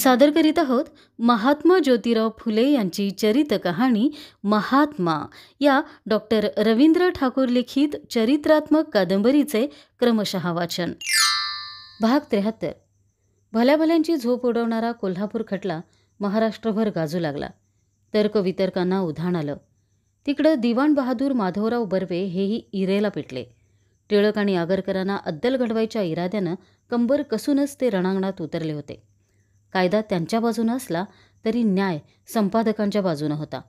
सादर करीत आहोत महात्मा ज्योतिराव फुले यांची चरित कहाणी महात्मा या डॉक्टर रवींद्र ठाकूर लिखित चरित्रात्मक कादंबरीचे क्रमशः वाचन. भाग 73. भल्याभल्यांची झोप उडवणारा कोल्हापूर खटला महाराष्ट्रभर गाजू लागला. तर्कवितर्कांना उधाण आलं. तिकडं दिवाण बहादूर माधवराव बर्वे हेही इरेला पेटले. टिळक आणि आगरकरांना अद्दल घडवायच्या इराद्यानं कंबर कसूनच ते रणांगणात उतरले होते. कायदा त्यांच्या बाजूनं असला तरी न्याय संपादकांच्या बाजूनं होता.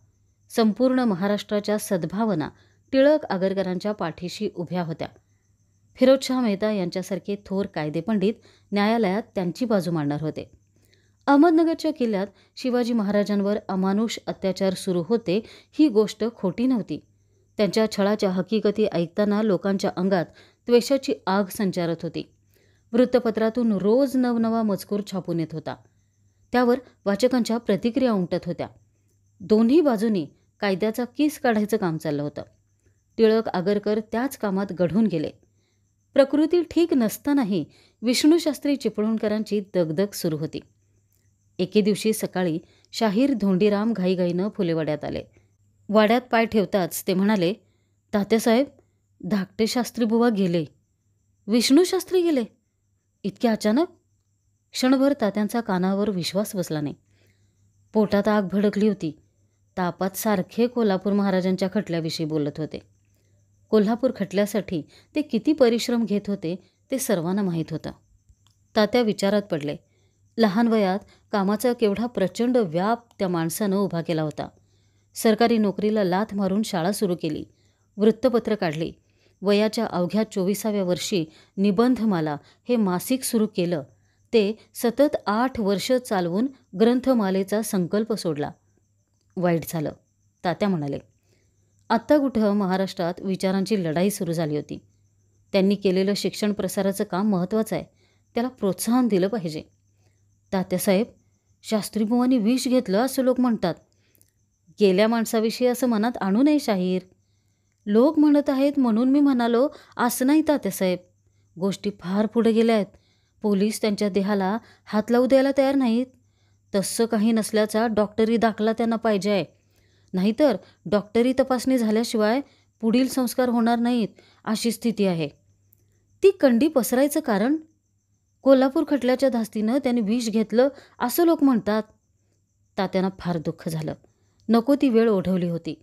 संपूर्ण महाराष्ट्राच्या सद्भावना टिळक आगरकरांच्या पाठीशी उभ्या होत्या. फिरोजशाह मेहता यांच्यासारखे थोर कायदेपंडित न्यायालयात त्यांची बाजू मांडणार होते. अहमदनगरच्या किल्ल्यात शिवाजी महाराजांवर अमानुष अत्याचार सुरू होते ही गोष्ट खोटी नव्हती. त्यांच्या छळाच्या हकीकती ऐकताना लोकांच्या अंगात द्वेषाची आग संचारत होती. वृत्तपत्रातून रोज नवनवा मजकूर छापून येत होता. त्यावर वाचकांच्या प्रतिक्रिया उमटत होत्या. दोन्ही बाजूनी कायद्याचा किस काढायचं काम चाललं होतं. टिळक आगरकर त्याच कामात गढून गेले. प्रकृती ठीक नसतानाही विष्णूशास्त्री चिपळूणकरांची दगदग सुरू होती. एके दिवशी सकाळी शाहीर धोंडीराम घाईघाईनं फुलेवाड्यात आले. वाड्यात पाय ठेवताच ते म्हणाले, तात्यासाहेब, धाकटे शास्त्री बुवा गेले. विष्णूशास्त्री गेले? इतके अचानक? क्षणभर तात्यांचा कानावर विश्वास बसला नाही. पोटात आग भडकली होती. तापात सारखे कोल्हापूर महाराजांच्या खटल्याविषयी बोलत होते. कोल्हापूर खटल्यासाठी ते किती परिश्रम घेत होते ते सर्वांना माहीत होतं. तात्या विचारात पडले. लहान वयात कामाचा केवढा प्रचंड व्याप त्या माणसानं उभा केला होता. सरकारी नोकरीला लाथ मारून शाळा सुरू केली, वृत्तपत्र काढली. वयाच्या अवघ्या 24व्या वर्षी निबंधमाला हे मासिक सुरू केलं. ते सतत 8 वर्ष चालवून ग्रंथमालेचा संकल्प सोडला. वाईट झालं, तात्या म्हणाले. आत्ता कुठं महाराष्ट्रात विचारांची लढाई सुरू झाली होती. त्यांनी केलेलं शिक्षण प्रसाराचं काम महत्त्वाचं आहे, त्याला प्रोत्साहन दिलं पाहिजे. तात्यासाहेब, शास्त्रीबुवांनी विष घेतलं असं लोक म्हणतात. गेल्या माणसाविषयी असं मनात आणू नये शाहीर. लोक म्हणत आहेत म्हणून मी म्हणालो असं नाही तात्यासाहेब. गोष्टी फार पुढे गेल्या आहेत. पोलीस त्यांच्या देहाला हात लावू द्यायला तयार नाहीत. तसं काही नसल्याचा डॉक्टरी दाखला त्यांना पाहिजे आहे. नाहीतर डॉक्टरी तपासणी झाल्याशिवाय पुढील संस्कार होणार नाहीत अशी स्थिती आहे. ती कंडी पसरायचं कारण? कोल्हापूर खटल्याच्या धास्तीनं त्यांनी विष घेतलं असं लोक म्हणतात. तात्यांना फार दुःख झालं. नको ती वेळ ओढवली होती.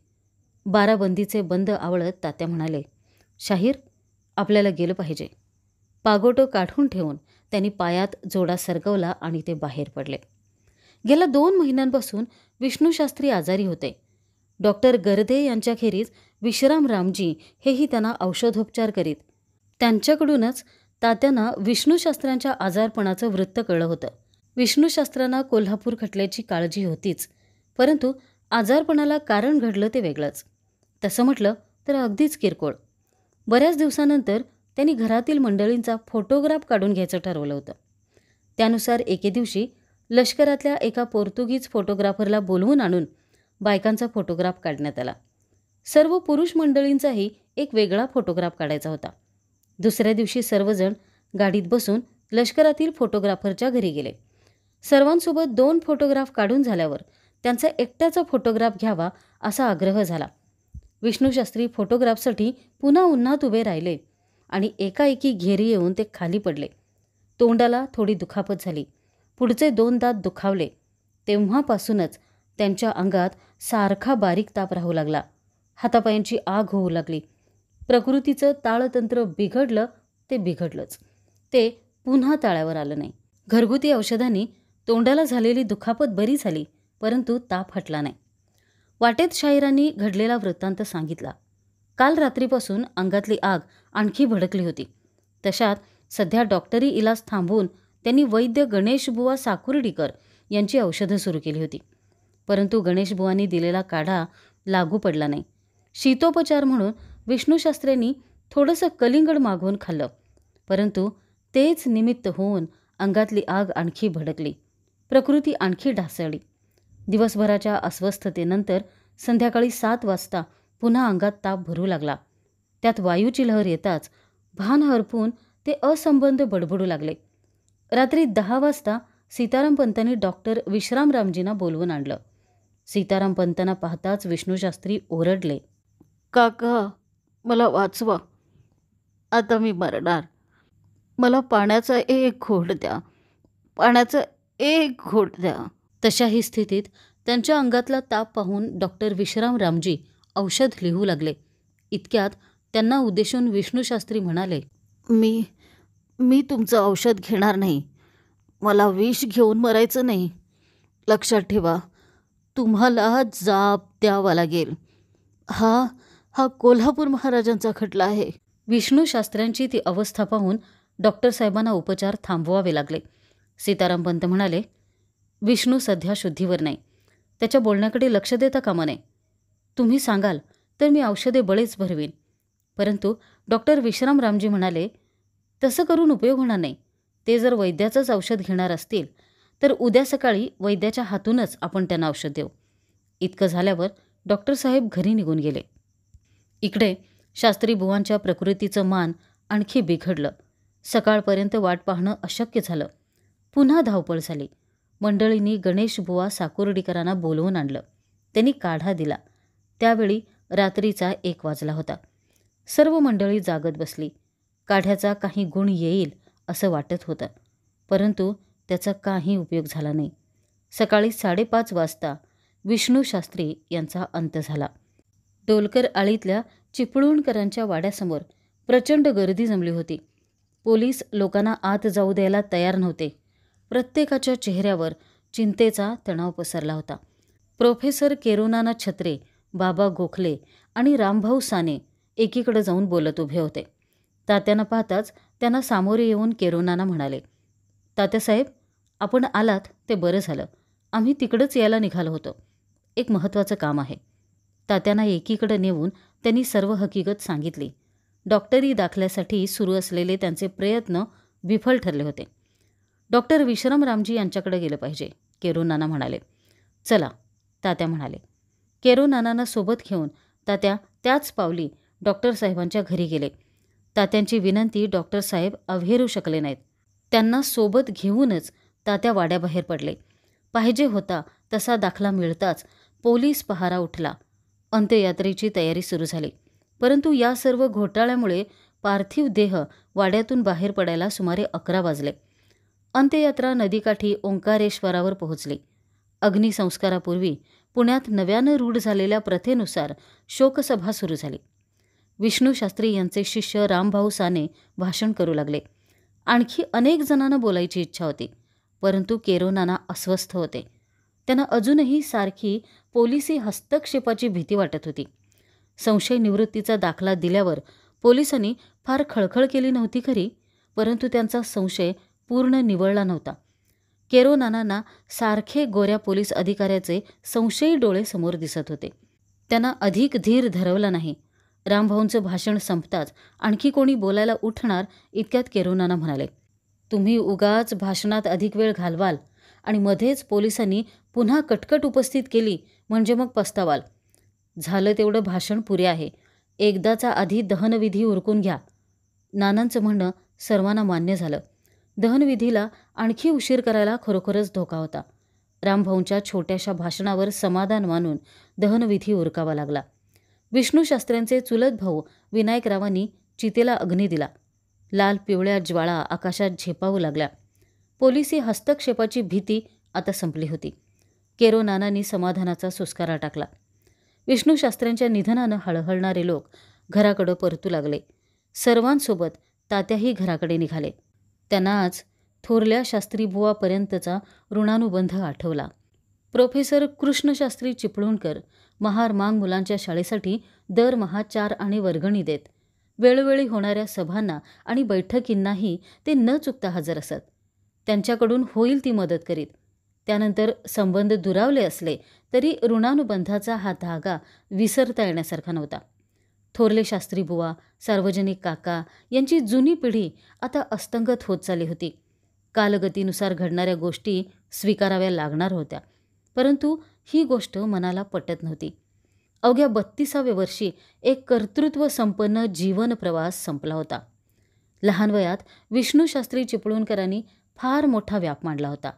बाराबंदीचे बंद आवळत तात्या म्हणाले, शाहीर, आपल्याला गेलं पाहिजे. पागोटं काढून ठेवून त्यांनी पायात जोडा सरकवला आणि ते बाहेर पडले. गेल्या 2 महिन्यांपासून विष्णूशास्त्री आजारी होते. डॉक्टर गर्दे यांच्याखेरीज विश्रामरामजी हेही त्यांना औषधोपचार करीत. त्यांच्याकडूनच तात्यांना विष्णूशास्त्र्यांच्या आजारपणाचं वृत्त कळलं होतं. विष्णूशास्त्र्यांना कोल्हापूर खटल्याची काळजी होतीच, परंतु आजारपणाला कारण घडलं ते वेगळंच. तसं म्हटलं तर अगदीच किरकोळ. बऱ्याच दिवसानंतर त्यांनी घरातील मंडळींचा फोटोग्राफ काढून घ्यायचं ठरवलं होतं. त्यानुसार एके दिवशी लष्करातल्या एका पोर्तुगीज फोटोग्राफरला बोलवून आणून बायकांचा फोटोग्राफ काढण्यात आला. सर्व पुरुष मंडळींचाही एक वेगळा फोटोग्राफ काढायचा होता. दुसऱ्या दिवशी सर्वजण गाडीत बसून लष्करातील फोटोग्राफरच्या घरी गेले. सर्वांसोबत 2 फोटोग्राफ काढून झाल्यावर त्यांचा एकट्याचा फोटोग्राफ घ्यावा असा आग्रह झाला. विष्णूशास्त्री फोटोग्राफसाठी पुन्हा उन्हात उभे राहिले आणि एकाएकी घेरी येऊन ते खाली पडले. तोंडाला थोडी दुखापत झाली. पुढचे 2 दात दुखावले. तेव्हापासूनच त्यांच्या अंगात सारखा बारीक ताप राहू लागला. हातापायांची आग होऊ लागली. प्रकृतीचं ताळतंत्र बिघडलं ते बिघडलंच. ते पुन्हा ताळ्यावर आलं नाही. घरगुती औषधांनी तोंडाला झालेली दुखापत बरी झाली, परंतु ताप हटला नाही. वाटेत शाहिरांनी घडलेला वृत्तांत सांगितला. काल रात्रीपासून अंगातली आग आणखी भडकली होती. तशात सध्या डॉक्टरी इलाज थांबवून त्यांनी वैद्य गणेशबुवा साकुर्डीकर यांची औषधं सुरू केली होती. परंतु गणेशबुवांनी दिलेला काढा लागू पडला नाही. शीतोपचार म्हणून विष्णूशास्त्र्यांनी थोडंसं कलिंगड मागवून खाल्लं, परंतु तेच निमित्त होऊन अंगातली आग आणखी भडकली. प्रकृती आणखी ढासळली. दिवसभराच्या अस्वस्थतेनंतर संध्याकाळी 7 वाजता पुन्हा अंगात ताप भरू लागला. त्यात वायूची लहर येताच भान हरपून ते असंबंध बडबडू लागले. रात्री 10 वाजता सीताराम पंतांनी डॉक्टर विश्रामरामजींना बोलवून आणलं. सीताराम पंतांना पाहताच विष्णूशास्त्री ओरडले, काका, मला वाचवा. आता मी मरणार. मला पाण्याचा एक घोट द्या, पाण्याचा एक घोट द्या. तशाही स्थितीत त्यांच्या अंगातला ताप पाहून डॉक्टर विश्रामरामजी औषध लिहू लागले. इतक्यात त्यांना उद्देशून विष्णूशास्त्री म्हणाले, मी तुमचं औषध घेणार नाही. मला विष घेऊन मरायचं नाही. लक्षात ठेवा, तुम्हाला जाप द्यावा लागेल. हा कोल्हापूर महाराजांचा खटला आहे. विष्णूशास्त्र्यांची ती अवस्था पाहून डॉक्टर साहेबांना उपचार थांबवावे लागले. सीताराम पंत म्हणाले, विष्णू सध्या शुद्धीवर नाही. त्याच्या बोलण्याकडे लक्ष देता कामा नये. तुम्ही सांगाल तर मी औषधे बळेच भरवीन. परंतु डॉक्टर विश्रामरामजी म्हणाले, तसं करून उपयोग होणार नाही. ते जर वैद्याचंच औषध घेणार असतील तर उद्या सकाळी वैद्याच्या हातूनच आपण त्यांना औषध देऊ. इतकं झाल्यावर डॉक्टर साहेब घरी निघून गेले. इकडे शास्त्री बुवांच्या प्रकृतीचं मान आणखी बिघडलं. सकाळपर्यंत वाट पाहणं अशक्य झालं. पुन्हा धावपळ झाली. मंडळींनी गणेश बुवा साकुर्डीकरांना बोलवून आणलं. त्यांनी काढा दिला. त्यावेळी रात्रीचा 1 वाजला होता. सर्व मंडळी जागत बसली. काढ्याचा काही गुण येईल असं वाटत होतं, परंतु त्याचा काही उपयोग झाला नाही. सकाळी 5:30 वाजता विष्णूशास्त्री यांचा अंत झाला. डोलकर आळीतल्या चिपळूणकरांच्या वाड्यासमोर प्रचंड गर्दी जमली होती. पोलीस लोकांना आत जाऊ द्यायला तयार नव्हते. प्रत्येकाच्या चेहऱ्यावर चिंतेचा तणाव पसरला होता. प्रोफेसर केरोनाना छत्रे, बाबा गोखले आणि रामभाऊ साने एकीकडे जाऊन बोलत उभे होते. तात्यांना पाहताच त्यांना सामोरे येऊन केरोनाना म्हणाले, तात्यासाहेब, आपण आलात ते बरं झालं. आम्ही तिकडंच यायला निघालो होतो. एक महत्त्वाचं काम आहे. तात्यांना एकीकडे नेऊन त्यांनी सर्व हकीकत सांगितली. डॉक्टरी दाखल्यासाठी सुरू असलेले त्यांचे प्रयत्न विफल ठरले होते. डॉक्टर विश्रामरामजी यांच्याकडे गेलं पाहिजे, केरोनाना म्हणाले. चला, तात्या म्हणाले. केरोनानांना सोबत घेऊन तात्या त्याच पावली डॉक्टर साहेबांच्या घरी गेले. तात्यांची विनंती डॉक्टर साहेब अव्हेरू शकले नाहीत. त्यांना सोबत घेऊनच तात्या वाड्याबाहेर पडले. पाहिजे होता तसा दाखला मिळताच पोलीस पहारा उठला. अंत्ययात्रेची तयारी सुरू झाली. परंतु या सर्व घोटाळ्यामुळे पार्थिव देह वाड्यातून बाहेर पडायला सुमारे 11 वाजले. अंत्ययात्रा नदीकाठी ओंकारेश्वरावर पोहोचली. अग्निसंस्कारापूर्वी पुण्यात नव्यानं रूढ झालेल्या प्रथेनुसार शोकसभा सुरू झाली. विष्णूशास्त्री यांचे शिष्य रामभाऊ साने भाषण करू लागले. आणखी अनेक जणांना बोलायची इच्छा होती, परंतु केरोनाना अस्वस्थ होते. त्यांना अजूनही सारखी पोलिसी हस्तक्षेपाची भीती वाटत होती. संशय निवृत्तीचा दाखला दिल्यावर पोलिसांनी फार खळखळ केली नव्हती खरी, परंतु त्यांचा संशय पूर्ण निवळला नव्हता. केरोनानांना सारखे गोऱ्या पोलीस अधिकाऱ्याचे संशयी डोळे समोर दिसत होते. त्यांना अधिक धीर धरवला नाही. रामभाऊंचं भाषण संपताच आणखी कोणी बोलायला उठणार इतक्यात केरोनाना म्हणाले, तुम्ही उगाच भाषणात अधिक वेळ घालवाल आणि मध्येच पोलिसांनी पुन्हा कटकट उपस्थित केली म्हणजे मग पस्तावाल. झालं तेवढं भाषण पुरे आहे. एकदाचा आधी दहनविधी उरकून घ्या. नानांचं म्हणणं सर्वांना मान्य झालं. दहनविधीला आणखी उशीर करायला खरोखरच धोका होता. रामभाऊंच्या छोट्याशा भाषणावर समाधान मानून दहनविधी उरकावा लागला. विष्णूशास्त्र्यांचे चुलत भाऊ विनायकरावांनी चितेला अग्नी दिला. लाल पिवळ्या ज्वाळा आकाशात झेपावू लागल्या. पोलिसी हस्तक्षेपाची भीती आता संपली होती. केरोनानांनी समाधानाचा सुस्कारा टाकला. विष्णूशास्त्र्यांच्या निधनानं हळहळणारे लोक घराकडं परतू लागले. सर्वांसोबत तात्याही घराकडे निघाले. त्यांना आज थोरल्या शास्त्रीबुवापर्यंतचा ऋणानुबंध आठवला. प्रोफेसर कृष्णशास्त्री चिपळूणकर महार मांग मुलांच्या शाळेसाठी दरमहा 4 आणे वर्गणी देत. वेळोवेळी होणाऱ्या सभांना आणि बैठकींनाही ते न चुकता हजर असत. त्यांच्याकडून होईल ती मदत करीत. त्यानंतर संबंध दुरावले असले तरी ऋणानुबंधाचा हा धागा विसरता येण्यासारखा नव्हता. थोरले शास्त्रीबुवा, सार्वजनिक काका यांची जुनी पिढी आता अस्तंगत होत चालली होती. कालगतीनुसार घडणाऱ्या गोष्टी स्वीकाराव्या लागणार होत्या, परंतु ही गोष्ट मनाला पटत नव्हती. अवघ्या 32व्या वर्षी एक कर्तृत्व संपन्न जीवन प्रवास संपला होता. लहान वयात विष्णूशास्त्री चिपळूणकरांनी फार मोठा व्याप मांडला होता.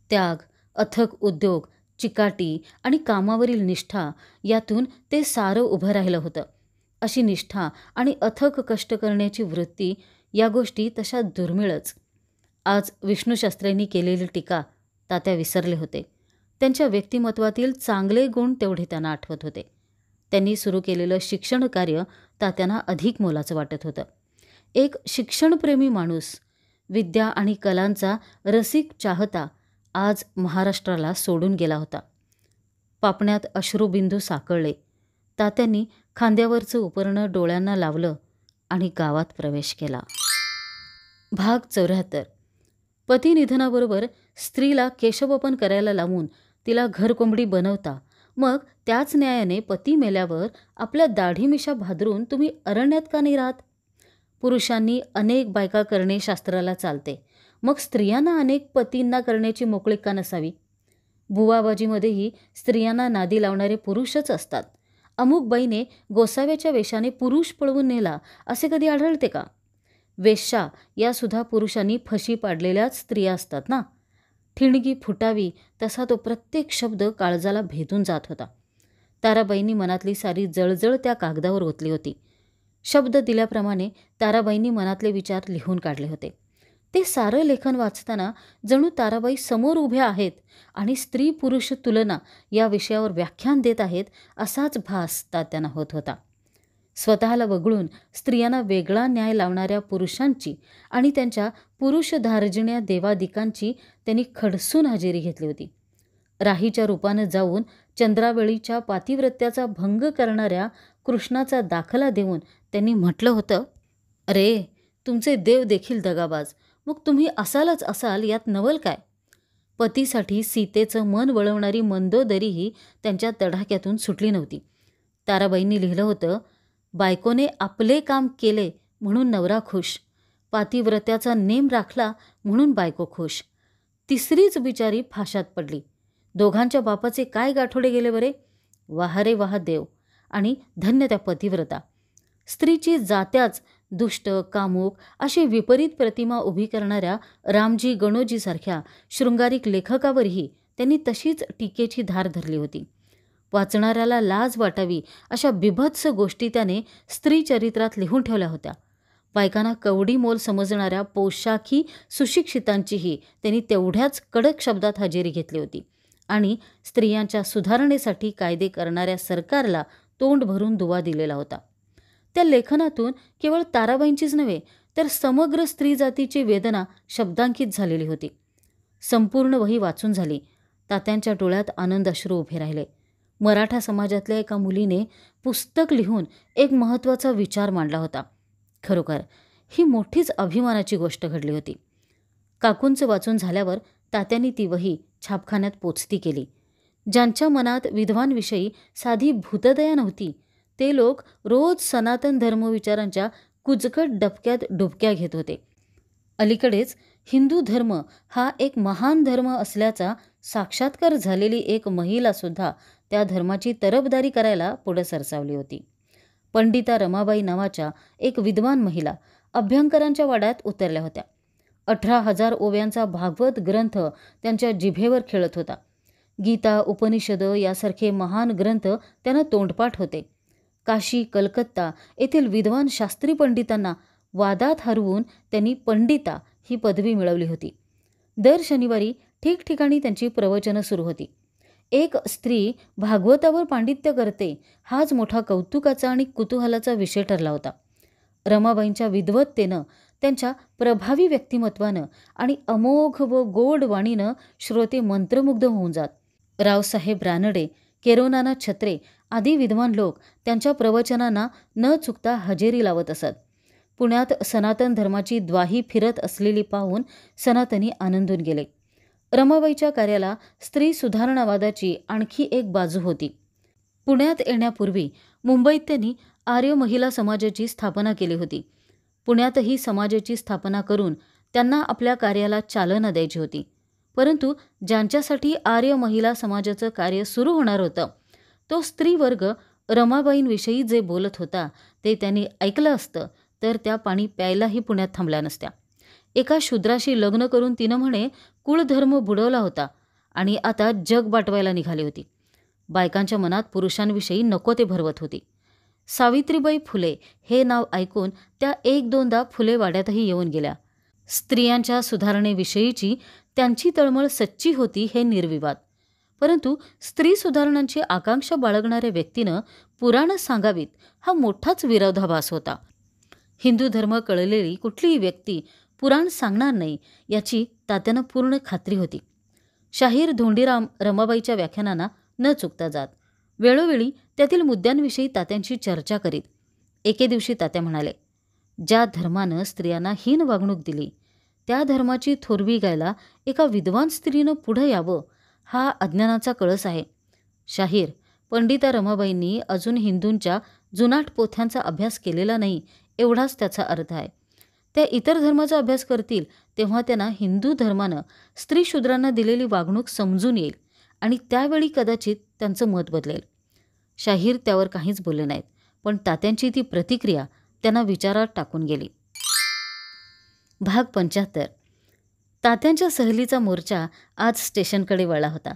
त्याग, अथक उद्योग, चिकाटी आणि कामावरील निष्ठा यातून ते सारं उभं राहिलं होतं. अशी निष्ठा आणि अथक कष्ट करण्याची वृत्ती या गोष्टी तशा दुर्मिळच. आज विष्णूशास्त्र्यांनी केलेली टीका तात्या विसरले होते. त्यांच्या व्यक्तिमत्वातील चांगले गुण तेवढे त्यांना आठवत होते. त्यांनी सुरू केलेलं शिक्षण कार्य तात्यांना अधिक मोलाचं वाटत होतं. एक शिक्षणप्रेमी माणूस, विद्या आणि कलांचा रसिक चाहता आज महाराष्ट्राला सोडून गेला होता. पापण्यात अश्रुबिंदू साकळले. तात्यांनी खांद्यावरचं उपरणं डोळ्यांना लावलं आणि गावात प्रवेश केला. भाग 74. पती निधनाबरोबर स्त्रीला केशवपन करायला लावून तिला घरकोंबडी बनवता, मग त्याच न्यायाने पती मेल्यावर आपल्या दाढीमिशा भादरून तुम्ही अरण्यात का नाही राहत? पुरुषांनी अनेक बायका करणे शास्त्राला चालते, मग स्त्रियांना अनेक पतींना करण्याची मोकळीक का नसावी? बुवाबाजीमध्येही स्त्रियांना नादी लावणारे पुरुषच असतात. अमुक बाईने गोसाव्याच्या वेशाने पुरुष पळवून नेला असे कधी आढळते का? वेश्या या सुद्धा पुरुषांनी फशी पाडलेल्याच स्त्रिया असतात ना. ठिणगी फुटावी तसा तो प्रत्येक शब्द काळजाला भेदून जात होता. ताराबाईंनी मनातली सारी जळजळ त्या कागदावर ओतली होती. शब्द दिल्याप्रमाणे ताराबाईंनी मनातले विचार लिहून काढले होते. ते सारं लेखन वाचताना जणू ताराबाई समोर उभ्या आहेत आणि स्त्री पुरुष तुलना या विषयावर व्याख्यान देत आहेत असाच भास तात्यांना होत होता. स्वतःला वगळून स्त्रियांना वेगळा न्याय लावणाऱ्या पुरुषांची आणि त्यांच्या पुरुष धार्जिण्या देवादिकांची त्यांनी खडसून हजेरी घेतली होती. राहीच्या रूपानं जाऊन चंद्रावळीच्या पातिव्रत्याचा भंग करणाऱ्या कृष्णाचा दाखला देऊन त्यांनी म्हटलं होतं, अरे तुमचे देव देखील दगाबाज, मग तुम्ही असालच असाल यात नवल काय? पतीसाठी सीतेचं मन वळवणारी मंदोदरीही त्यांच्या तडाख्यातून सुटली नव्हती. ताराबाईंनी लिहिलं होतं, बायकोने आपले काम केले म्हणून नवरा खुश, पातिव्रत्याचा नेम राखला म्हणून बायको खुश. तिसरीच बिचारी फाशात पडली. दोघांच्या बापाचे काय गाठोडे गेले बरे? वाह रे वाह देव, आणि धन्य त्या पतिव्रता. स्त्रीची जात्याच दुष्ट, कामुक अशी विपरीत प्रतिमा उभी करणाऱ्या रामजी गणोजीसारख्या शृंगारिक लेखकावरही त्यांनी तशीच टीकेची धार धरली होती. वाचणाऱ्याला लाज वाटावी अशा बिभत्स गोष्टी त्याने स्त्री चरित्रात लिहून ठेवल्या होत्या. बायकांना कवडी मोल समजणाऱ्या पोशाखी सुशिक्षितांचीही त्यांनी तेवढ्याच कडक शब्दात हजेरी घेतली होती आणि स्त्रियांच्या सुधारणेसाठी कायदे करणाऱ्या सरकारला तोंड भरून दुवा दिलेला होता. त्या लेखनातून केवळ ताराबाईंचीच नव्हे तर समग्र स्त्री जातीची वेदना शब्दांकित झालेली होती. संपूर्ण वही वाचून झाली. तात्यांच्या डोळ्यात आनंद अश्रू उभे राहिले. मराठा समाजातल्या एका मुलीने पुस्तक लिहून एक महत्त्वाचा विचार मांडला होता. खरोखर ही मोठीच अभिमानाची गोष्ट घडली होती. काकूंचं वाचून झाल्यावर तात्यांनी ती वही छापखान्यात पोचती केली. ज्यांच्या मनात विधवांविषयी साधी भूतदया नव्हती ते लोक रोज सनातन धर्मविचारांच्या कुजकट डबक्यात डुबक्या घेत होते. अलीकडेच हिंदू धर्म हा एक महान धर्म असल्याचा साक्षात्कार झालेली एक महिलासुद्धा त्या धर्माची तरफदारी करायला पुढे सरसावली होती. पंडिता रमाबाई नावाच्या एक विद्वान महिला अभ्यंकरांच्या वाड्यात उतरल्या होत्या. 18,000 ओव्यांचा भागवत ग्रंथ त्यांच्या जिभेवर खेळत होता. गीता, उपनिषद यासारखे महान ग्रंथ त्यांना तोंडपाठ होते. काशी, कलकत्ता येथील विद्वान शास्त्री पंडितांना वादात हरवून त्यांनी पंडिता ही पदवी मिळवली होती. दर शनिवारी ठिकठिकाणी त्यांची प्रवचनं सुरू होती. एक स्त्री भागवतावर पांडित्य करते हाच मोठा कौतुकाचा आणि कुतूहलाचा विषय ठरला होता. रमाबाईंच्या विद्वत्तेनं, त्यांच्या प्रभावी व्यक्तिमत्वानं आणि अमोघ व गोड वाणीनं श्रोते मंत्रमुग्ध होऊन जात. रावसाहेब रानडे, केरोनाना छत्रे आदी विद्वान लोक त्यांच्या प्रवचनांना न चुकता हजेरी लावत असत. पुण्यात सनातन धर्माची द्वाही फिरत असलेली पाहून सनातनी आनंदून गेले. रमाबाईच्या कार्याला स्त्री सुधारणावादाची आणखी एक बाजू होती. पुण्यात येण्यापूर्वी मुंबईत त्यांनी आर्य महिला समाजाची स्थापना केली होती. पुण्यातही समाजाची स्थापना करून त्यांना आपल्या कार्याला चालना द्यायची होती. परंतु ज्यांच्यासाठी आर्य महिला समाजाचं कार्य सुरू होणार होतं तो स्त्रीवर्ग रमाबाईंविषयी जे बोलत होता ते त्यांनी ऐकलं असतं तर त्या पाणी प्यायलाही पुण्यात थांबल्या नसत्या. एका शूद्राशी लग्न करून तिनं म्हणे कुळधर्म बुडवला होता आणि आता जग बाटवायला निघाली होती. बायकांच्या मनात पुरुषांविषयी नको ते भरवत होती. सावित्रीबाई फुले हे नाव ऐकून त्या एक दोनदा फुले वाड्यातही येऊन गेल्या. स्त्रियांच्या सुधारणेविषयीची त्यांची तळमळ सच्ची होती हे निर्विवाद. परंतु स्त्री सुधारणांची आकांक्षा बाळगणाऱ्या व्यक्तीनं पुराणं सांगावीत हा मोठाच विरोधाभास होता. हिंदू धर्म कळलेली कुठलीही व्यक्ती पुराण सांगणार नाही याची तात्यांना पूर्ण खात्री होती. शाहीर धोंडीराम रमाबाईच्या व्याख्यानांना न चुकता जात. वेळोवेळी त्यातील मुद्द्यांविषयी तात्यांची चर्चा करीत. एके दिवशी तात्या म्हणाले, ज्या धर्मानं स्त्रियांना हीन वागणूक दिली त्या धर्माची थोरवी गायला एका विद्वान स्त्रीनं पुढं यावं हा अज्ञानाचा कळस आहे. शाहीर पंडिता रमाबाईंनी अजून हिंदूंच्या जुनाट पोथ्यांचा अभ्यास केलेला नाही एवढाच त्याचा अर्थ आहे. त्या इतर धर्माचा अभ्यास करतील तेव्हा त्यांना हिंदू धर्मानं स्त्रीशूद्रांना दिलेली वागणूक समजून येईल आणि त्यावेळी कदाचित त्यांचं मत बदलेल. शाहीर त्यावर काहीच बोलले नाहीत, पण तात्यांची ती प्रतिक्रिया त्यांना विचारात टाकून गेली. भाग 75. तात्यांच्या सहलीचा मोर्चा आज स्टेशनकडे वळला होता.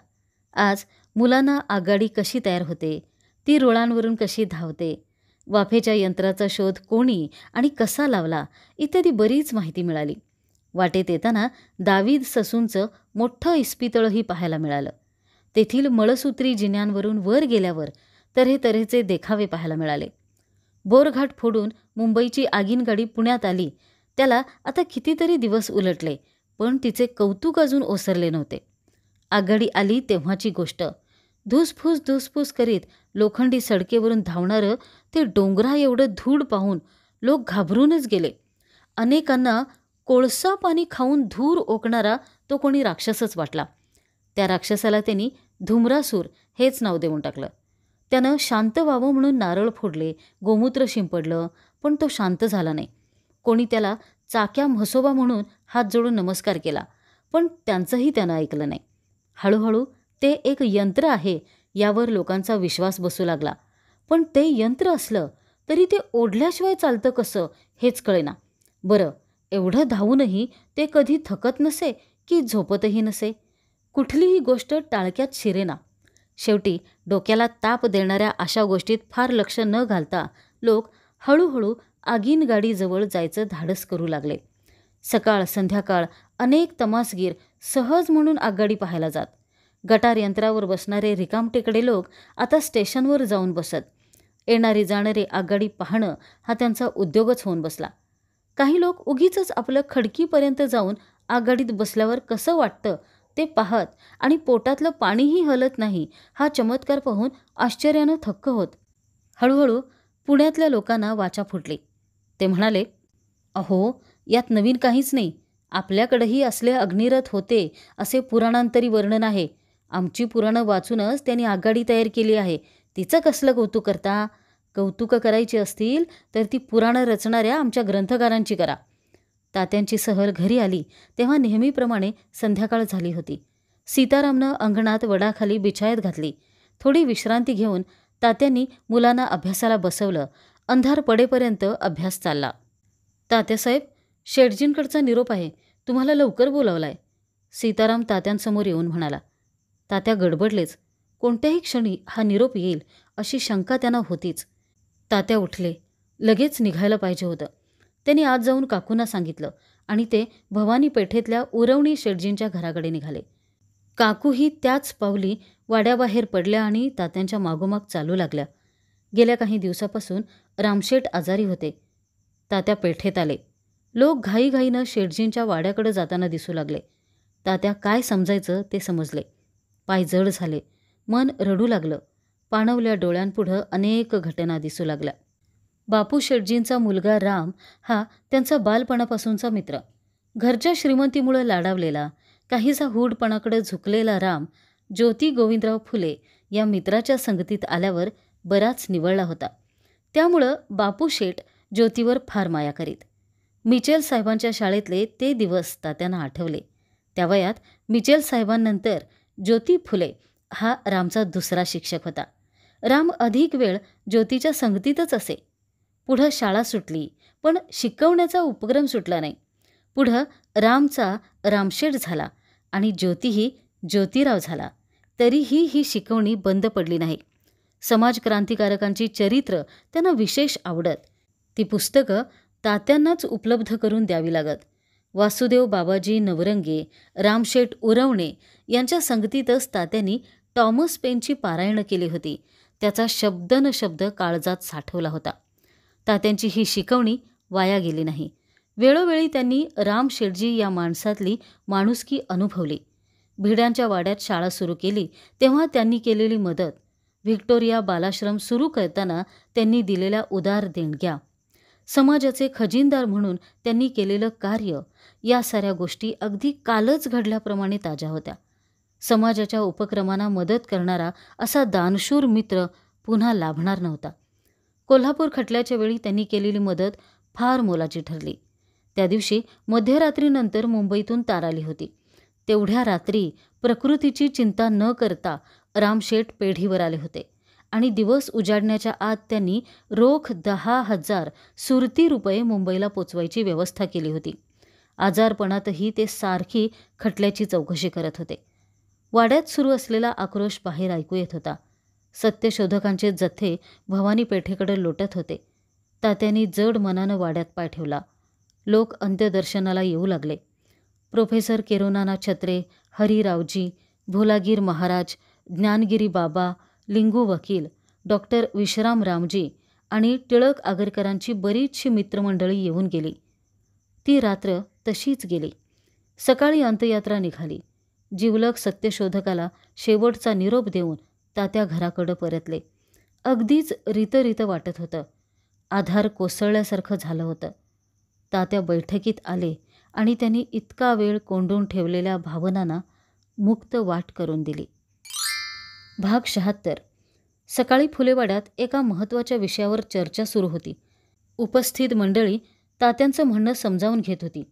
आज मुलांना आगगाडी कशी तयार होते, ती रुळांवरून कशी धावते, वाफेच्या यंत्राचा शोध कोणी आणि कसा लावला इत्यादी बरीच माहिती मिळाली. वाटेत येताना दावीद ससूंचं मोठं इस्पितळही पाहायला मिळालं. तेथील मळसूत्री जिन्यांवरून वर गेल्यावर तऱ्हेतऱ्हेचे देखावे पाहायला मिळाले. बोरघाट फोडून मुंबईची आगीन गाडी पुण्यात आली त्याला आता कितीतरी दिवस उलटले, पण तिचे कौतुक अजून ओसरले नव्हते. आगगाडी आली तेव्हाची गोष्ट. धुसफूस करीत लोखंडी सडकेवरून धावणारं ते डोंगरा एवढं धूळ पाहून लोक घाबरूनच गेले. अनेकांना कोळसा पाणी खाऊन धूर ओकणारा तो कोणी राक्षसच वाटला. त्या राक्षसाला त्यांनी धुम्रासूर हेच नाव देऊन टाकलं. त्यानं शांत व्हावं म्हणून नारळ फोडले, गोमूत्र शिंपडलं, पण तो शांत झाला नाही. कोणी त्याला चाक्या म्हसोबा म्हणून हात जोडून नमस्कार केला, पण त्यांचंही त्यानं ऐकलं नाही. हळूहळू ते एक यंत्र आहे यावर लोकांचा विश्वास बसू लागला. पण ते यंत्र असलं तरी ते ओढल्याशिवाय चालतं कसं हेच कळेना. बरं, एवढं धावूनही ते कधी थकत नसे की झोपतही नसे. कुठलीही गोष्ट टाळक्यात शिरेना. शेवटी डोक्याला ताप देणाऱ्या अशा गोष्टीत फार लक्ष न घालता लोक हळूहळू आगीन गाडीजवळ जायचं धाडस करू लागले. सकाळ संध्याकाळ अनेक तमासगीर सहज म्हणून आगगाडी पाहायला जात. गटार यंत्रावर बसणारे रिकामटेकडे लोक आता स्टेशनवर जाऊन बसत. येणारी जाणारी आगगाडी पाहणं हा त्यांचा उद्योगच होऊन बसला. काही लोक उगीच आपलं खडकीपर्यंत जाऊन आगगाडीत बसल्यावर कसं वाटतं ते पाहत आणि पोटातलं पाणीही हलत नाही हा चमत्कार पाहून आश्चर्यानं थक्क होत. हळूहळू पुण्यातल्या लोकांना वाचा फुटली. ते म्हणाले, अहो, यात नवीन काहीच नाही. आपल्याकडेही असले अग्निरथ होते असे पुराणांतरी वर्णन आहे. आमची पुराणं वाचूनच त्यांनी आगगाडी तयार केली आहे. तिचं कसलं कौतुक करता? कौतुकं करायची असतील तर ती पुराणं रचणाऱ्या आमच्या ग्रंथकारांची करा. तात्यांची सहल घरी आली तेव्हा नेहमीप्रमाणे संध्याकाळ झाली होती. सीतारामनं अंगणात वडाखाली बिछायत घातली. थोडी विश्रांती घेऊन तात्यांनी मुलांना अभ्यासाला बसवलं. अंधार पडेपर्यंत अभ्यास चालला. तात्यासाहेब, शेटजींकडचा निरोप आहे, तुम्हाला लवकर बोलावलाय. सीताराम तात्यांसमोर येऊन म्हणाला. तात्या गडबडलेच. कोणत्याही क्षणी हा निरोप येईल अशी शंका त्यांना होतीच. तात्या उठले. लगेच निघायला पाहिजे होतं. त्यांनी आज जाऊन काकूंना सांगितलं आणि ते भवानी पेठेतल्या उरवणी शेटजींच्या घराकडे निघाले. काकूही त्याच पावली वाड्याबाहेर पडल्या आणि तात्यांच्या मागोमाग चालू लागल्या. गेल्या काही दिवसापासून रामशेठ आजारी होते. तात्या पेठेत आले. लोक घाईघाईनं शेटजींच्या वाड्याकडे जाताना दिसू लागले. तात्या काय समजायचं ते समजले. पाय जड झाले. मन रडू लागलं. पाणवल्या डोळ्यांपुढं अनेक घटना दिसू लागल्या. बापू शेटजींचा मुलगा राम हा त्यांचा बालपणापासूनचा मित्र. घरच्या श्रीमंतीमुळे लाडावलेला, काहीसा हूडपणाकडे झुकलेला राम ज्योती गोविंदराव फुले या मित्राच्या संगतीत आल्यावर बराच निवळला होता. त्यामुळं बापू शेठ ज्योतीवर फार माया करीत. मिचेल साहेबांच्या शाळेतले ते दिवस तात्यांना आठवले. त्या वयात मिचेल साहेबांनंतर ज्योती फुले हा रामचा दुसरा शिक्षक होता. राम अधिक वेळ ज्योतीच्या संगतीतच असे. पुढं शाळा सुटली, पण शिकवण्याचा उपक्रम सुटला नाही. पुढं रामचा रामशेठ झाला आणि ज्योतीही ज्योतिराव झाला, तरीही ही शिकवणी बंद पडली नाही. समाज क्रांतिकारकांची चरित्र त्यांना विशेष आवडत. ती पुस्तकं तात्यांनाच उपलब्ध करून द्यावी लागत. वासुदेव बाबाजी नवरंगे, रामशेठ उरवणे यांच्या संगतीतच तात्यांनी टॉमस पेनची पारायणं केली होती. त्याचा शब्द न शब्द काळजात साठवला होता. तात्यांची ही शिकवणी वाया गेली नाही. वेळोवेळी त्यांनी रामशेठजी या माणसातली माणुसकी अनुभवली. भिड्यांच्या वाड्यात शाळा सुरू केली तेव्हा त्यांनी केलेली मदत, व्हिक्टोरिया बालाश्रम सुरू करताना त्यांनी दिलेल्या उदार देणग्या, समाजाचे खजिनदार म्हणून त्यांनी केलेलं कार्य, या साऱ्या गोष्टी अगदी कालच घडल्याप्रमाणे ताज्या होत्या. समाजाच्या उपक्रमांना मदत करणारा असा दानशूर मित्र पुन्हा लाभणार नव्हता. कोल्हापूर खटल्याच्या वेळी त्यांनी केलेली मदत फार मोलाची ठरली. त्या दिवशी मध्यरात्रीनंतर मुंबईतून तार आली होती. तेवढ्या रात्री प्रकृतीची चिंता न करता रामशेठ पेढीवर आले होते आणि दिवस उजाडण्याच्या आत त्यांनी रोख 10,000 सुरती रुपये मुंबईला पोचवायची व्यवस्था केली होती. आजारपणातही ते सारखी खटल्याची चौकशी करत होते. वाड्यात सुरू असलेला आक्रोश बाहेर ऐकू येत होता. सत्यशोधकांचे जथ्थे भवानी पेठेकडे लोटत होते. तात्यांनी जड मनानं वाड्यात पाय ठेवला. लोक अंत्यदर्शनाला येऊ लागले. प्रोफेसर केरोनाना छत्रे, हरिरावजी, भोलागीर महाराज, ज्ञानगिरी बाबा, लिंगू वकील, डॉक्टर विश्रामरामजी आणि टिळक आगरकरांची बरीचशी मित्रमंडळी येऊन गेली. ती रात्र तशीच गेली. सकाळी अंत्ययात्रा निघाली. जिवलग सत्यशोधकाला शेवटचा निरोप देऊन तात्या घराकडं परतले. अगदीच रितरित वाटत होतं. आधार कोसळल्यासारखं झालं होतं. तात्या बैठकीत आले आणि त्यांनी इतका वेळ कोंडून ठेवलेल्या भावनांना मुक्त वाट करून दिली. भाग 76. सकाळी फुलेवाड्यात एका महत्त्वाच्या विषयावर चर्चा सुरू होती. उपस्थित मंडळी तात्यांचं म्हणणं समजावून घेत होती.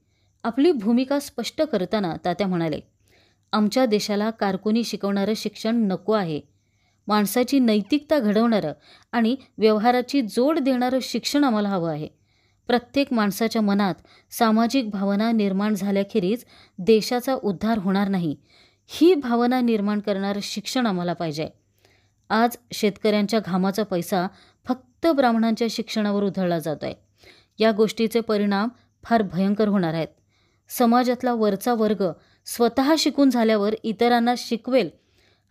आपली भूमिका स्पष्ट करताना तात्या म्हणाले, आमच्या देशाला कारकुनी शिकवणारं शिक्षण नको आहे. माणसाची नैतिकता घडवणारं आणि व्यवहाराची जोड देणारं शिक्षण आम्हाला हवं आहे. प्रत्येक माणसाच्या मनात सामाजिक भावना निर्माण झाल्याखेरीज देशाचा उद्धार होणार नाही. ही भावना निर्माण करणारं शिक्षण आम्हाला पाहिजे. आज शेतकऱ्यांच्या घामाचा पैसा फक्त ब्राह्मणांच्या शिक्षणावर उधळला जातो आहे. या गोष्टीचे परिणाम फार भयंकर होणार आहेत. समाजातला वरचा वर्ग स्वतः शिकून झाल्यावर इतरांना शिकवेल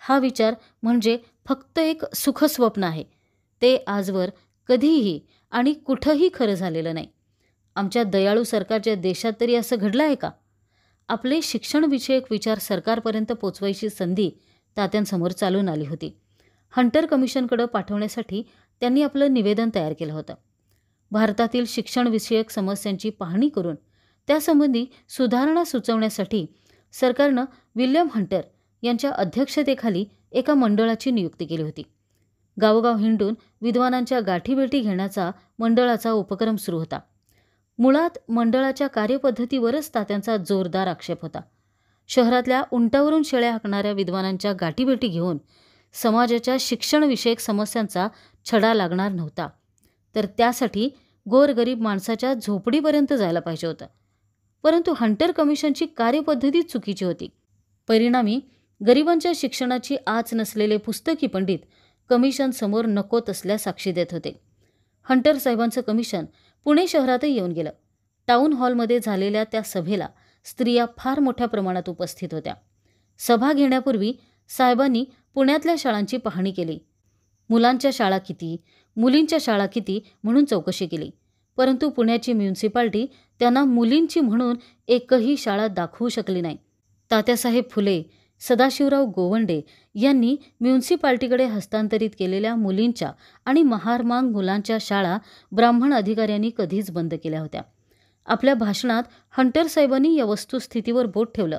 हा विचार म्हणजे फक्त एक सुखस्वप्न आहे. ते आजवर कधीही आणि कुठंही खरं झालेलं नाही. आमच्या दयाळू सरकारच्या देशात तरी असं घडलं आहे का? आपले शिक्षणविषयक विचार सरकारपर्यंत पोचवायची संधी तात्यांसमोर चालून आली होती. हंटर कमिशनकडे पाठवण्यासाठी त्यांनी आपलं निवेदन तयार केलं होतं. भारतातील शिक्षणविषयक समस्यांची पाहणी करून त्यासंबंधी सुधारणा सुचवण्यासाठी सरकारनं विल्यम हंटर यांच्या अध्यक्षतेखाली एका मंडळाची नियुक्ती केली होती. गावोगाव हिंडून विद्वानांच्या गाठीभेटी घेण्याचा मंडळाचा उपक्रम सुरू होता. मुळात मंडळाच्या कार्यपद्धतीवरच तात्यांचा जोरदार आक्षेप होता. शहरातल्या उंटावरून शेळ्या हाकणाऱ्या विद्वानांच्या गाठीभेटी घेऊन समाजाच्या शिक्षणविषयक समस्यांचा छडा लागणार नव्हता, तर त्यासाठी गोरगरीब माणसाच्या झोपडीपर्यंत जायला पाहिजे होतं. परंतु हंटर कमिशनची कार्यपद्धती चुकीची होती. परिणामी गरिबांच्या शिक्षणाची आच नसलेले पुस्तकी पंडित कमिशनसमोर नको तसल्या साक्षी देत होते. हंटर साहेबांचं कमिशन पुणे शहरातही येऊन गेलं. टाऊन हॉलमध्ये झालेल्या त्या सभेला स्त्रिया फार मोठ्या प्रमाणात उपस्थित होत्या. सभा घेण्यापूर्वी साहेबांनी पुण्यातल्या शाळांची पाहणी केली. मुलांच्या शाळा किती, मुलींच्या शाळा किती म्हणून चौकशी केली. परंतु पुण्याची म्युन्सिपाल्टी त्यांना मुलींची म्हणून एकही शाळा दाखवू शकली नाही. तात्यासाहेब फुले, सदाशिवराव गोवंडे यांनी म्युन्सिपाल्टीकडे हस्तांतरित केलेल्या मुलींच्या आणि महारमांग मुलांच्या शाळा ब्राह्मण अधिकाऱ्यांनी कधीच बंद केल्या होत्या. आपल्या भाषणात हंटर साहेबांनी या वस्तुस्थितीवर बोट ठेवलं.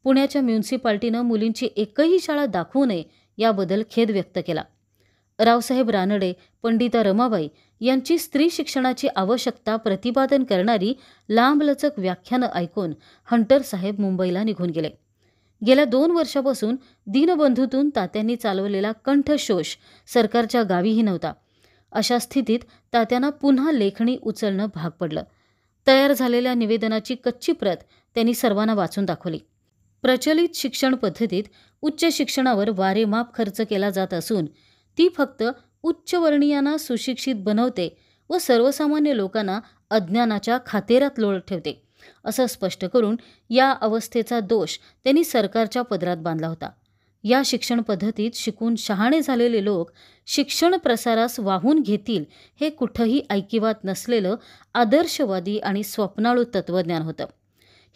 पुण्याच्या म्युन्सिपाल्टीनं मुलींची एकही शाळा दाखवू नये याबद्दल खेद व्यक्त केला. रावसाहेब रानडे, पंडिता रमाबाई यांची स्त्री शिक्षणाची आवश्यकता प्रतिपादन करणारी लांबलचक व्याख्यानं ऐकून हंटर साहेब मुंबईला निघून गेले. गेल्या 2 वर्षापासून दीनबंधूतून तात्यांनी चालवलेला कंठशोष सरकारच्या गावीही नव्हता. अशा स्थितीत तात्यांना पुन्हा लेखणी उचलणं भाग पडलं. तयार झालेल्या निवेदनाची कच्ची प्रत त्यांनी सर्वांना वाचून दाखवली. प्रचलित शिक्षण पद्धतीत उच्च शिक्षणावर वारेमाप खर्च केला जात असून ती फक्त उच्चवर्णीयांना सुशिक्षित बनवते व सर्वसामान्य लोकांना अज्ञानाच्या खातेरात लोळत ठेवते, असं स्पष्ट करून या अवस्थेचा दोष त्यांनी सरकारच्या पदरात बांधला होता. या शिक्षण पद्धतीत शिकून शहाणे झालेले लोक शिक्षण प्रसारास वाहून घेतील हे कुठंही ऐकिवात नसलेलं आदर्शवादी आणि स्वप्नाळू तत्वज्ञान होतं.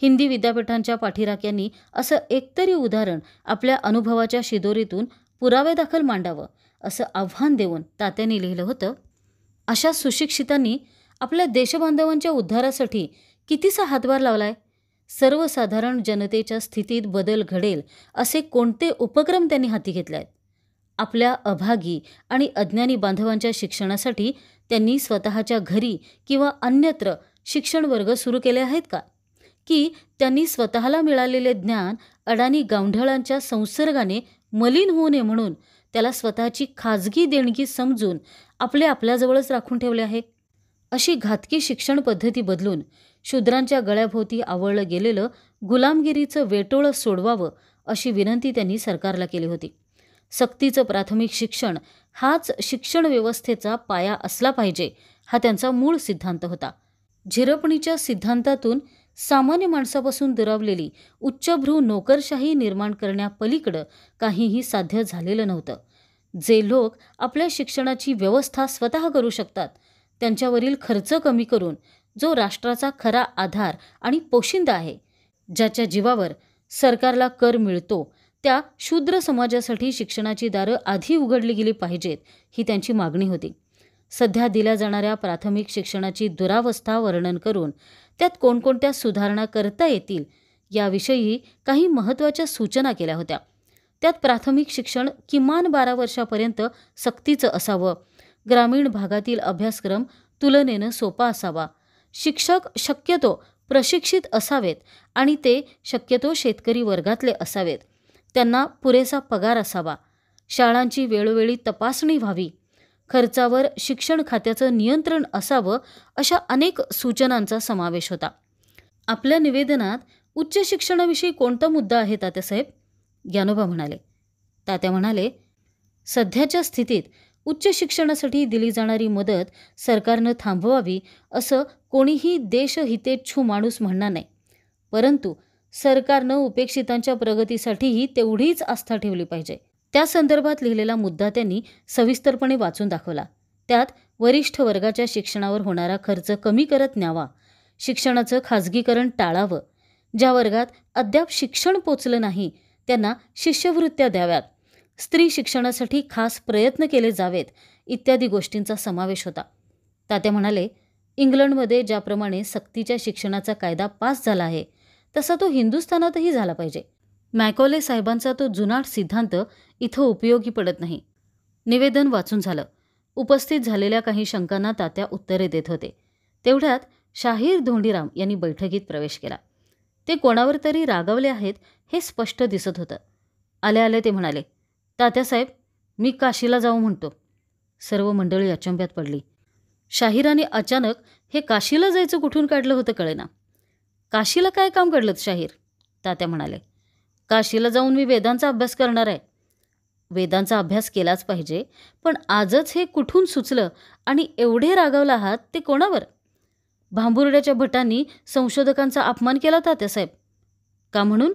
हिंदी विद्यापीठांच्या पाठीराख्यांनी असं एकतरी उदाहरण आपल्या अनुभवाच्या शिदोरीतून पुरावेदाखल मांडावं असं आव्हान देऊन तात्यांनी लिहिलं होतं. अशा सुशिक्षितांनी आपल्या देशबांधवांच्या उद्धारासाठी कितीसा हातभार लावलाय. सर्वसाधारण जनतेच्या स्थितीत बदल घडेल असे कोणते उपक्रम त्यांनी हाती घेतले आहेत. आपल्या अभागी आणि अज्ञानी बांधवांच्या शिक्षणासाठी त्यांनी स्वतःच्या घरी किंवा अन्यत्र शिक्षण वर्ग सुरू केले आहेत का? की त्यांनी स्वतःला मिळालेले ज्ञान अडाणी गावंढळांच्या संसर्गाने मलिन होऊ नये म्हणून त्याला स्वतःची खाजगी देणगी समजून आपल्याजवळच राखून ठेवले आहे. अशी घातकी शिक्षण पद्धती बदलून शूद्रांच्या गळ्याभोवती आवळलं गेलेलं गुलामगिरीचं वेटोळं सोडवावं अशी विनंती त्यांनी सरकारला केली होती. सक्तीचं प्राथमिक शिक्षण हाच शिक्षण व्यवस्थेचा पाया असला पाहिजे हा त्यांचा मूळ सिद्धांत होता. झिरपणीच्या सिद्धांतातून सामान्य माणसापासून दुरावलेली उच्चभ्रू नोकरशाही निर्माण करण्यापलीकडं काहीही साध्य झालेलं नव्हतं. जे लोक आपल्या शिक्षणाची व्यवस्था स्वतः करू शकतात त्यांच्यावरील खर्च कमी करून जो राष्ट्राचा खरा आधार आणि पोशिंदा आहे, ज्याच्या जीवावर सरकारला कर मिळतो, त्या शूद्र समाजासाठी शिक्षणाची दारं आधी उघडली गेली पाहिजेत ही त्यांची मागणी होती. सध्या दिल्या जाणाऱ्या प्राथमिक शिक्षणाची दुरावस्था वर्णन करून त्यात कोणकोणत्या सुधारणा करता येतील याविषयी काही महत्त्वाच्या सूचना केल्या होत्या. त्यात प्राथमिक शिक्षण किमान 12 वर्षापर्यंत सक्तीचं असावं, ग्रामीण भागातील अभ्यासक्रम तुलनेनं सोपा असावा, शिक्षक शक्यतो प्रशिक्षित असावेत आणि ते शक्यतो शेतकरी वर्गातले असावेत, त्यांना पुरेसा पगार असावा, शाळांची वेळोवेळी तपासणी व्हावी, खर्चावर शिक्षण खात्याचं नियंत्रण असावं अशा अनेक सूचनांचा समावेश होता. आपल्या निवेदनात उच्च शिक्षणाविषयी कोणता मुद्दा आहे तात्यासाहेब? ज्ञानोबा म्हणाले. तात्या म्हणाले, सध्याच्या स्थितीत उच्च शिक्षणासाठी दिली जाणारी मदत सरकारनं थांबवावी असं कोणीही देशहितेच्छू माणूस म्हणणार नाही, परंतु सरकारनं उपेक्षितांच्या प्रगतीसाठीही तेवढीच आस्था ठेवली पाहिजे. त्या संदर्भात लिहिलेला मुद्दा त्यांनी सविस्तरपणे वाचून दाखवला. त्यात वरिष्ठ वर्गाच्या शिक्षणावर होणारा खर्च कमी करत न्यावा, शिक्षणाचं खाजगीकरण टाळावं, ज्या वर्गात अद्याप शिक्षण पोचलं नाही त्यांना शिष्यवृत्त्या द्याव्यात, स्त्री शिक्षणासाठी खास प्रयत्न केले जावेत इत्यादी गोष्टींचा समावेश होता. तात्या म्हणाले, इंग्लंडमध्ये ज्याप्रमाणे सक्तीच्या शिक्षणाचा कायदा पास झाला आहे तसा तो हिंदुस्थानातही झाला पाहिजे. मॅकॉले साहेबांचा तो जुनाट सिद्धांत इथं उपयोगी पडत नाही. निवेदन वाचून झालं. उपस्थित झालेल्या काही शंकांना तात्या उत्तरे देत होते. तेवढ्यात शाहीर धोंडीराम यांनी बैठकीत प्रवेश केला. ते कोणावर तरी रागावले आहेत हे स्पष्ट दिसत होतं. आल्या आल्या ते म्हणाले, तात्यासाहेब, मी काशीला जाऊ म्हणतो. सर्व मंडळी अचंब्यात पडली. शाहिराने अचानक हे काशीला जायचं कुठून काढलं होतं कळेना. काशीला काय काम घडलं शाहीर? तात्या म्हणाले, काशीला जाऊन मी वेदांचा अभ्यास करणार आहे. वेदांचा अभ्यास केलाच पाहिजे, पण आजच हे कुठून सुचलं आणि एवढे रागावला आहात ते कोणावर? भांबुर्ड्याच्या भटांनी संशोधकांचा अपमान केला तात्यासाहेब. का म्हणून?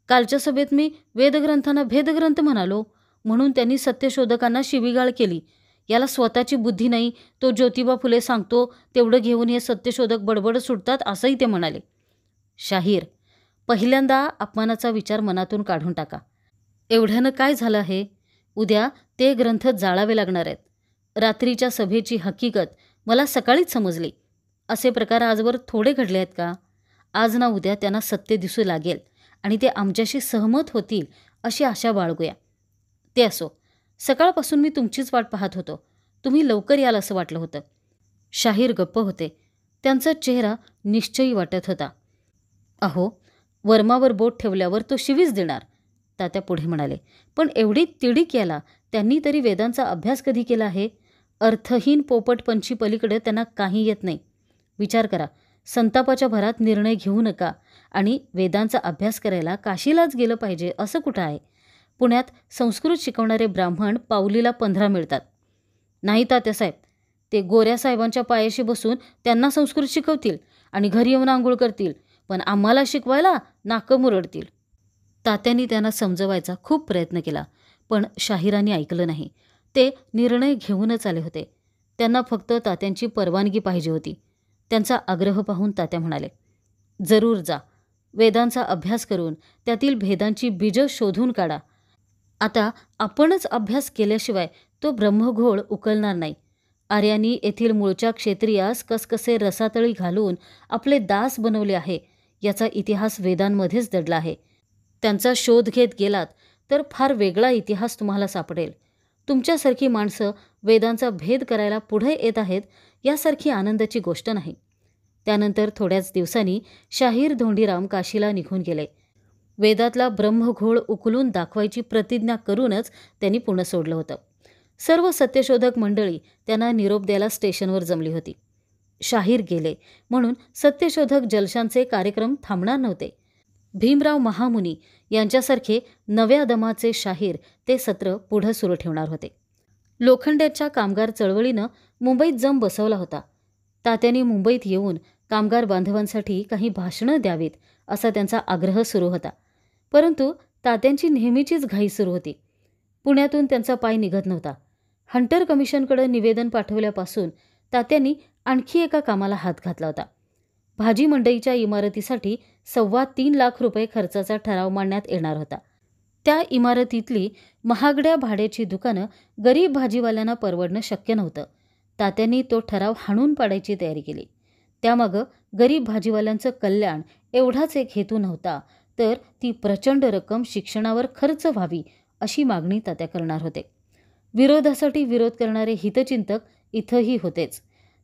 कालच्या सभेत मी वेदग्रंथांना भेदग्रंथ म्हणालो म्हणून त्यांनी सत्यशोधकांना शिवीगाळ केली. याला स्वतःची बुद्धी नाही, तो ज्योतिबा फुले सांगतो तेवढं घेऊन हे सत्यशोधक बडबड सुटतात असंही ते म्हणाले. शाहीर, पहिल्यांदा अपमानाचा विचार मनातून काढून टाका. एवढ्यानं काय झालं आहे? उद्या ते ग्रंथ जाळावे लागणार आहेत. रात्रीच्या सभेची हकीकत मला सकाळीच समजली. असे प्रकार आजवर थोडे घडले आहेत का? आज ना उद्या त्यांना सत्य दिसू लागेल आणि ते आमच्याशी सहमत होतील अशी आशा बाळगूया. ते असो, सकाळपासून मी तुमचीच वाट पाहत होतो. तुम्ही लवकर याल असं वाटलं होतं. शाहीर गप्प होते. त्यांचा चेहरा निश्चयी वाटत होता. अहो, वर्मावर बोट ठेवल्यावर तो शिवीच देणार, तात्या पुढे म्हणाले. पण एवढी तिडीक याला त्यांनी तरी वेदांचा अभ्यास कधी केला आहे? अर्थहीन पोपटपंची पलीकडे त्यांना काही येत नाही. विचार करा, संतापाच्या भरात निर्णय घेऊ नका आणि वेदांचा अभ्यास करायला काशीलाच गेलं पाहिजे असं कुठं आहे? पुण्यात संस्कृत शिकवणारे ब्राह्मण पावलीला 15 मिळतात. नाही तात्यासाहेब, ते गोऱ्या साहेबांच्या पायाशी बसून त्यांना संस्कृत शिकवतील आणि घरी येऊन आंघोळ करतील, पण आम्हाला शिकवायला नाकं मुरडतील. तात्यांनी त्यांना समजवायचा खूप प्रयत्न केला, पण शाहिरांनी ऐकलं नाही. ते निर्णय घेऊनच आले होते. त्यांना फक्त तात्यांची परवानगी पाहिजे होती. त्यांचा आग्रह पाहून तात्या म्हणाले, जरूर जा. वेदांचा अभ्यास करून त्यातील भेदांची बीजं शोधून काढा. आता आपणच अभ्यास केल्याशिवाय तो ब्रह्मघोळ उकलणार नाही. आर्यांनी येथील मूळच्या क्षत्रियास कसकसे रसातळी घालून आपले दास बनवले आहे याचा इतिहास वेदांमध्येच दडला आहे. त्यांचा शोध घेत गेलात तर फार वेगळा इतिहास तुम्हाला सापडेल. तुमच्यासारखी माणसं वेदांचा भेद करायला पुढे येत आहेत यासारखी आनंदाची गोष्ट नाही. त्यानंतर थोड्याच दिवसांनी शाहीर धोंडीराम काशीला निघून गेले. वेदातला ब्रह्मघोळ उकलून दाखवायची प्रतिज्ञा करूनच त्यांनी पुणे सोडलं होतं. सर्व सत्यशोधक मंडळी त्यांना निरोप द्यायला स्टेशनवर जमली होती. शाहीर गेले म्हणून सत्यशोधक जलशांचे कार्यक्रम थांबणार नव्हते. भीमराव महामुनी यांच्यासारखे नव्या दमाचे शाहीर ते सत्र पुढं सुरू ठेवणार होते. लोखंड्याच्या कामगार चळवळीनं मुंबईत जम बसवला होता. तात्यांनी मुंबईत येऊन कामगार बांधवांसाठी काही भाषणं द्यावीत असा त्यांचा आग्रह सुरू होता. परंतु तात्यांची नेहमीचीच घाई सुरू होती. पुण्यातून त्यांचा पाय निघत नव्हता. हंटर कमिशनकडे निवेदन पाठवल्यापासून तात्यांनी आणखी एका कामाला हात घातला होता. भाजी मंडईच्या इमारतीसाठी 3.25 लाख रुपये खर्चाचा ठराव मांडण्यात येणार होता. त्या इमारतीतली महागड्या भाड्याची दुकानं गरीब भाजीवाल्यांना परवडणं शक्य नव्हतं. तात्यांनी तो ठराव हाणून पाडायची तयारी केली. त्यामागं गरीब भाजीवाल्यांचं कल्याण एवढाच एक हेतू नव्हता, तर ती प्रचंड रक्कम शिक्षणावर खर्च व्हावी अशी मागणी तात्या करणार होते. विरोधासाठी विरोध करणारे हितचिंतक इथंही होतेच.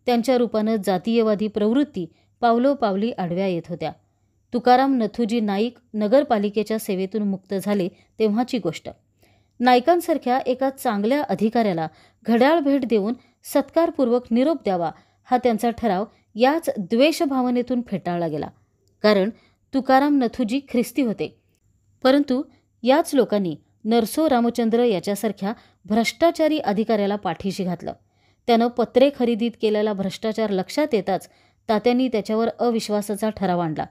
त्यांच्या रूपानं जातीयवादी प्रवृत्ती पावलोपावली आडव्या येत होत्या. तुकाराम नथुजी नाईक नगरपालिकेच्या सेवेतून मुक्त झाले तेव्हाची गोष्ट. नाईकांसारख्या एका चांगल्या अधिकाऱ्याला घड्याळ भेट देऊन सत्कारपूर्वक निरोप द्यावा हा त्यांचा ठराव याच द्वेषभावनेतून फेटाळला गेला. कारण तुकाराम नथुजी ख्रिस्ती होते. परंतु याच लोकांनी नरसो रामचंद्र याच्यासारख्या भ्रष्टाचारी अधिकाऱ्याला पाठीशी घातलं. त्यानं पत्रे खरेदीत केलेला भ्रष्टाचार लक्षात येताच तात्यांनी त्याच्यावर अविश्वासाचा ठराव आणला.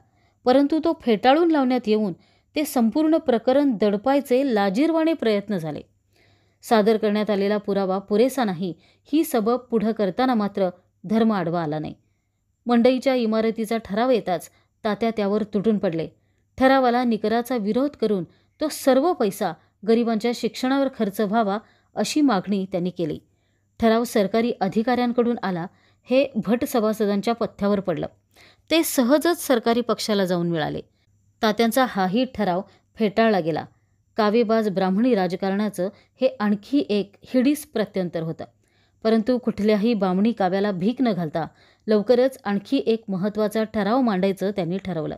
परंतु तो फेटाळून लावण्यात येऊन ते संपूर्ण प्रकरण दडपायचे लाजिरवाणे प्रयत्न झाले. सादर करण्यात आलेला पुरावा पुरेसा नाही ही सबब पुढं करताना मात्र धर्म आडवा आला नाही. मंडईच्या इमारतीचा ठराव येताच तात्या त्यावर तुटून पडले. ठरावाला निकराचा विरोध करून तो सर्व पैसा गरिबांच्या शिक्षणावर खर्च व्हावा अशी मागणी त्यांनी केली. ठराव सरकारी अधिकाऱ्यांकडून आला हे भट सभासदांच्या पथ्यावर पडलं. ते सहजच सरकारी पक्षाला जाऊन मिळाले. तात्यांचा हाही ठराव फेटाळला गेला. कावेबाज ब्राह्मणी राजकारणाचं हे आणखी एक हिडीस प्रत्यंतर होतं. परंतु कुठल्याही बामणी काव्याला भीक न घालता लवकरच आणखी एक महत्त्वाचा ठराव मांडायचं त्यांनी ठरवलं.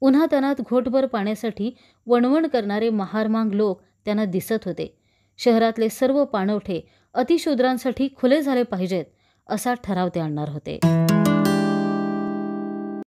उन्हातान्हात घोटभर पाण्यासाठी वणवण करणारे महारमांग लोक त्यांना दिसत होते. शहरातले सर्व पाणवठे अतिशूद्रांसाठी खुले झाले पाहिजेत असा ठराव ते आणणार होते.